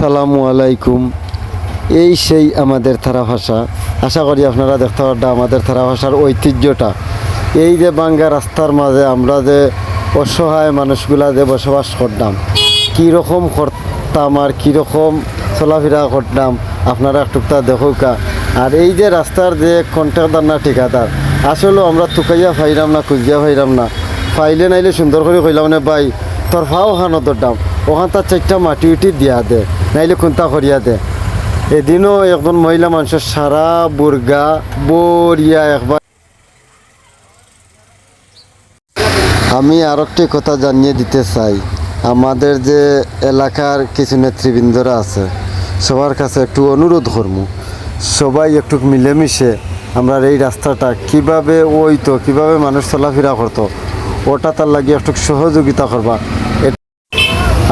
আসসালামু আলাইকুম। এই সেই আমাদের থারা ভাষা। আশা করি আপনারা দেখতে পারবেন আমাদের থারা ভাষার ঐতিহ্যটা। এই যে বাঙ্গা রাস্তার মাঝে আমরা যে অসহায় মানুষগুলা যে বসবাস করতাম, কীরকম করতাম আর কীরকম চলাফেরা করতাম আপনারা একটুকটা দেখোকা। আর এই যে রাস্তার যে কন্ট্রাক্টর না ঠিকাদার, আসলেও আমরা তুকাইয়া ফাইলাম না, খুঁজিয়া ফাইলাম না। ফাইলে নাইলে সুন্দর করে কইলাম না ভাই তোর ফাও খানো তোর দাম, ওখান তার চারটা মাটি উঠি দিয়া দে, নাইলে কোনটা করিয়া দে। এদিনও একজন মহিলা মানুষের সারা বুর্গা বরিয়া একবার। আমি আর একটি কথা জানিয়ে দিতে চাই, আমাদের যে এলাকার কিছু নেতৃবৃন্দরা আছে সবার কাছে একটু অনুরোধ করবো, সবাই একটু মিলেমিশে আমরা এই রাস্তাটা কিভাবে ওইতো, কিভাবে মানুষ চলাফেরা করতো, ওটা তার লাগিয়ে একটু সহযোগিতা করবা।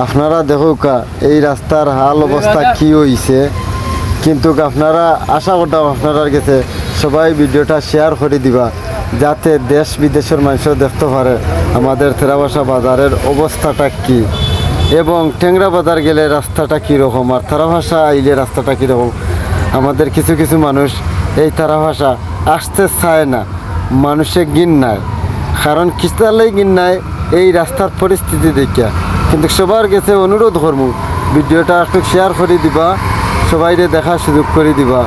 আপনারা দেখুকা এই রাস্তার হাল অবস্থা কি হয়েছে, কিন্তু আপনারা আশা করতাম আপনারা কাছে সবাই ভিডিওটা শেয়ার করে দিবা, যাতে দেশ বিদেশের মানুষও দেখতে পারে আমাদের থেরাবাসা বাজারের অবস্থাটা কি, এবং টেংরা বাজার গেলে রাস্তাটা কীরকম আর থেরাবাসা আইলে রাস্তাটা কীরকম। আমাদের কিছু কিছু মানুষ এই থেরাবাসা আসতে চায় না, মানুষে গিন নাই, কারণ কিস্তালেই গিন নাই এই রাস্তার পরিস্থিতি দেখিয়া। কিন্তু সবার কাছে অনুরোধ করবো ভিডিওটা একটু শেয়ার করে দিবা, সবাইরে দেখার সুযোগ করে দিবা।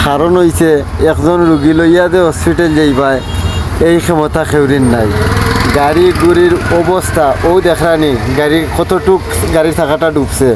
কারণ হইছে একজন রুগী লইয়া যে হসপিটাল যাইবাই এই ক্ষমতা খেউরিন নাই। গাড়ি গুড়ির অবস্থা ও দেখানি, গাড়ি কতটুক গাড়ি থাকাটা ডুবছে।